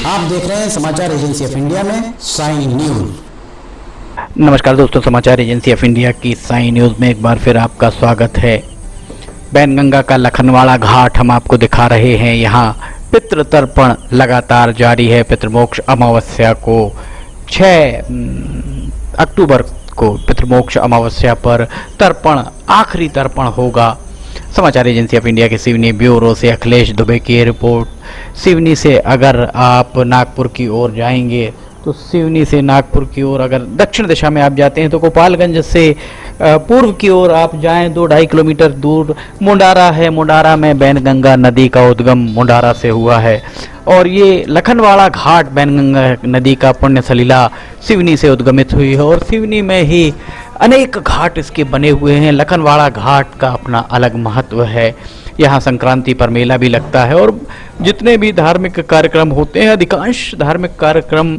आप देख रहे हैं समाचार एजेंसी ऑफ इंडिया में साई न्यूज। नमस्कार दोस्तों, समाचार एजेंसी ऑफ इंडिया की साई न्यूज में एक बार फिर आपका स्वागत है। बैनगंगा का लखनवाड़ा घाट हम आपको दिखा रहे हैं। यहाँ पितृ तर्पण लगातार जारी है। पितृमोक्ष अमावस्या को 6 अक्टूबर को पितृमोक्ष अमावस्या पर तर्पण, आखिरी तर्पण होगा। समाचार एजेंसी ऑफ इंडिया के सिवनी ब्यूरो से अखिलेश दुबे की रिपोर्ट। सिवनी से अगर आप नागपुर की ओर जाएंगे तो सिवनी से नागपुर की ओर अगर दक्षिण दिशा में आप जाते हैं तो गोपालगंज से पूर्व की ओर आप जाएं 2-2.5 किलोमीटर दूर मुंडारा है। मुंडारा में बैनगंगा नदी का उद्गम मुंडारा से हुआ है और ये लखनवाड़ा घाट बैनगंगा नदी का पुण्य सलीला सिवनी से उद्गमित हुई है और सिवनी में ही अनेक घाट इसके बने हुए हैं। लखनवाड़ा घाट का अपना अलग महत्व है। यहाँ संक्रांति पर मेला भी लगता है और जितने भी धार्मिक कार्यक्रम होते हैं, अधिकांश धार्मिक कार्यक्रम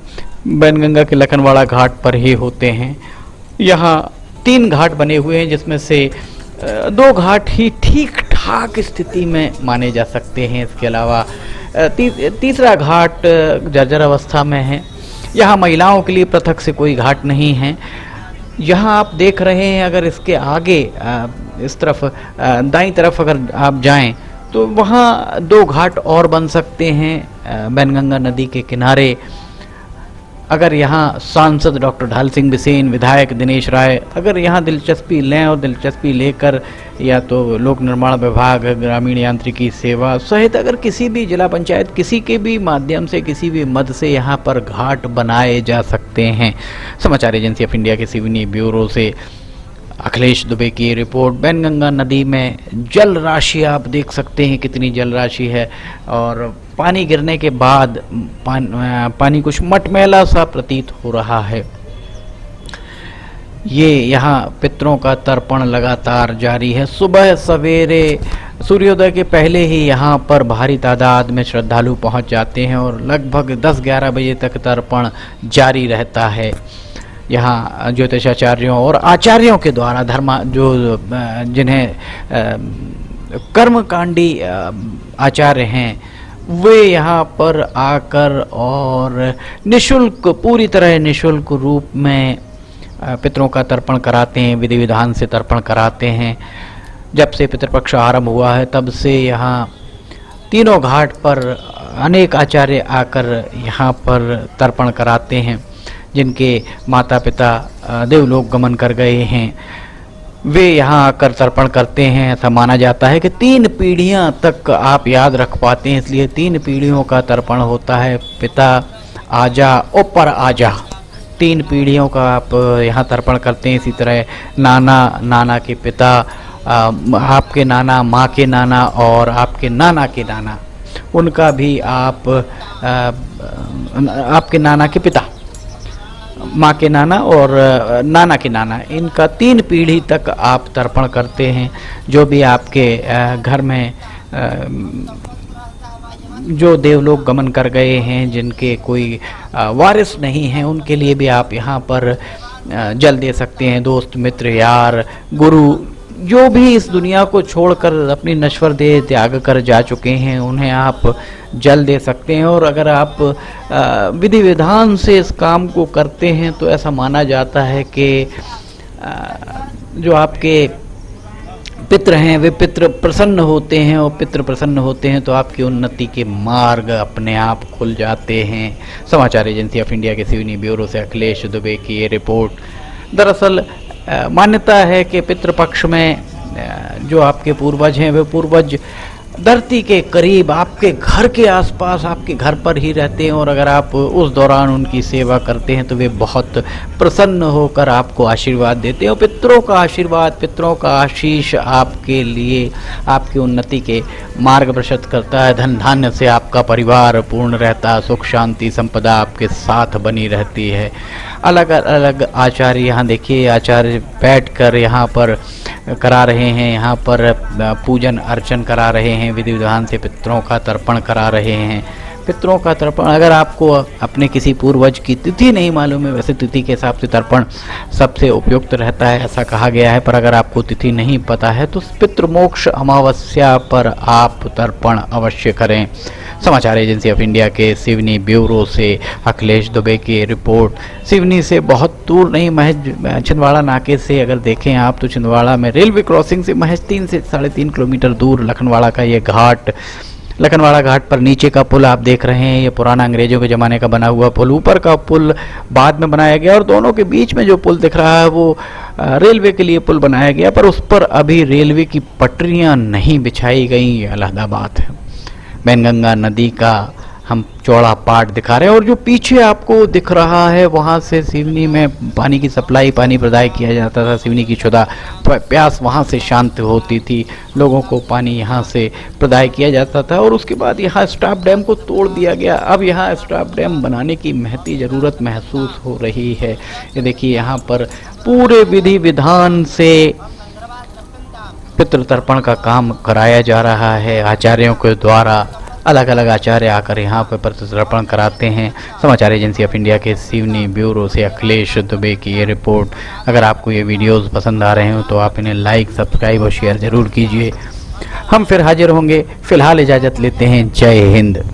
बैनगंगा के लखनवाड़ा घाट पर ही होते हैं। यहाँ 3 घाट बने हुए हैं जिसमें से 2 घाट ही ठीक ठाक स्थिति में माने जा सकते हैं। इसके अलावा तीसरा घाट जर्जर अवस्था में है। यहाँ महिलाओं के लिए पृथक से कोई घाट नहीं है। यहाँ आप देख रहे हैं, अगर इसके आगे इस तरफ दाईं तरफ अगर आप जाएं तो वहाँ 2 घाट और बन सकते हैं बैनगंगा नदी के किनारे। अगर यहाँ सांसद डॉक्टर ढाल सिंह बिसेन, विधायक दिनेश राय अगर यहाँ दिलचस्पी लें और दिलचस्पी लेकर या तो लोक निर्माण विभाग, ग्रामीण यांत्रिकी सेवा सहित अगर किसी भी जिला पंचायत किसी के भी माध्यम से, किसी भी मद से यहाँ पर घाट बनाए जा सकते हैं। समाचार एजेंसी ऑफ इंडिया के सिवनी ब्यूरो से अखिलेश दुबे की रिपोर्ट। बैनगंगा नदी में जल राशि आप देख सकते हैं कितनी जल राशि है और पानी गिरने के बाद पानी कुछ मटमैला सा प्रतीत हो रहा है। ये यहाँ पितरों का तर्पण लगातार जारी है। सुबह सवेरे सूर्योदय के पहले ही यहाँ पर भारी तादाद में श्रद्धालु पहुँच जाते हैं और लगभग 10-11 बजे तक तर्पण जारी रहता है। यहाँ ज्योतिषाचार्यों और आचार्यों के द्वारा जिन्हें कर्मकांडी आचार्य हैं वे यहाँ पर आकर और निशुल्क, पूरी तरह निशुल्क रूप में पितरों का तर्पण कराते हैं, विधि विधान से तर्पण कराते हैं। जब से पितृपक्ष आरंभ हुआ है तब से यहाँ तीनों घाट पर अनेक आचार्य आकर यहाँ पर तर्पण कराते हैं। जिनके माता पिता देवलोक गमन कर गए हैं वे यहाँ आकर तर्पण करते हैं। ऐसा माना जाता है कि 3 पीढ़ियाँ तक आप याद रख पाते हैं, इसलिए 3 पीढ़ियों का तर्पण होता है। पिता आजा ऊपर आजा, 3 पीढ़ियों का आप यहाँ तर्पण करते हैं। इसी तरह नाना के पिता, आपके नाना, माँ के नाना और आपके नाना के नाना, उनका भी आप आपके नाना के पिता, माँ के नाना और नाना के नाना, इनका 3 पीढ़ी तक आप तर्पण करते हैं। जो भी आपके घर में जो देवलोक गमन कर गए हैं, जिनके कोई वारिस नहीं हैं, उनके लिए भी आप यहाँ पर जल दे सकते हैं। दोस्त, मित्र, यार, गुरु, जो भी इस दुनिया को छोड़कर अपनी नश्वर देह त्याग कर जा चुके हैं, उन्हें आप जल दे सकते हैं। और अगर आप विधि विधान से इस काम को करते हैं तो ऐसा माना जाता है कि जो आपके पितृ हैं वे पितृ प्रसन्न होते हैं और पितृ प्रसन्न होते हैं तो आपकी उन्नति के मार्ग अपने आप खुल जाते हैं। समाचार एजेंसी ऑफ इंडिया के सिवनी ब्यूरो से अखिलेश दुबे की ये रिपोर्ट। दरअसल मान्यता है कि पितृपक्ष में जो आपके पूर्वज हैं वे पूर्वज धरती के करीब, आपके घर के आसपास, आपके घर पर ही रहते हैं और अगर आप उस दौरान उनकी सेवा करते हैं तो वे बहुत प्रसन्न होकर आपको आशीर्वाद देते हैं। और पितरों का आशीर्वाद, पितरों का आशीष आपके लिए आपकी उन्नति के मार्ग प्रशस्त करता है। धन धान्य से आपका परिवार पूर्ण रहता है, सुख शांति संपदा आपके साथ बनी रहती है। अलग अलग आचार्य यहाँ देखिए, आचार्य बैठकर यहाँ पर करा रहे हैं, यहाँ पर पूजन अर्चन करा रहे हैं, विधि विधान से पितरों का तर्पण करा रहे हैं। पितरों का तर्पण, अगर आपको अपने किसी पूर्वज की तिथि नहीं मालूम है, वैसे तिथि के हिसाब से तर्पण सबसे उपयुक्त रहता है ऐसा कहा गया है, पर अगर आपको तिथि नहीं पता है तो पितृमोक्ष अमावस्या पर आप तर्पण अवश्य करें। समाचार एजेंसी ऑफ इंडिया के सिवनी ब्यूरो से अखिलेश दुबे की रिपोर्ट। सिवनी से बहुत दूर नहीं, महज छिंदवाड़ा नाके से अगर देखें आप तो छिंदवाड़ा में रेलवे क्रॉसिंग से महज 3 से 3.5 किलोमीटर दूर लखनवाड़ा का ये घाट, लखनवाड़ा घाट पर नीचे का पुल आप देख रहे हैं, ये पुराना अंग्रेजों के ज़माने का बना हुआ पुल, ऊपर का पुल बाद में बनाया गया और दोनों के बीच में जो पुल दिख रहा है वो रेलवे के लिए पुल बनाया गया, पर उस पर अभी रेलवे की पटरियां नहीं बिछाई गई। ये अलहदा बात है। बैनगंगा नदी का हम चौड़ा पाट दिखा रहे हैं और जो पीछे आपको दिख रहा है वहाँ से सिवनी में पानी की सप्लाई, पानी प्रदाय किया जाता था। सिवनी की क्षुधा प्यास वहाँ से शांत होती थी, लोगों को पानी यहाँ से प्रदाय किया जाता था और उसके बाद यहाँ स्टाफ डैम को तोड़ दिया गया। अब यहाँ स्टाफ डैम बनाने की महती ज़रूरत महसूस हो रही है। ये देखिए यहाँ पर पूरे विधि विधान से पितृतर्पण का काम कराया जा रहा है। आचार्यों के द्वारा अलग अलग आचार्य आकर यहाँ पर पितृतर्पण कराते हैं। समाचार एजेंसी ऑफ इंडिया के सिवनी ब्यूरो से अखिलेश दुबे की ये रिपोर्ट। अगर आपको ये वीडियोस पसंद आ रहे हो तो आप इन्हें लाइक, सब्सक्राइब और शेयर ज़रूर कीजिए। हम फिर हाजिर होंगे, फिलहाल इजाज़त लेते हैं। जय हिंद।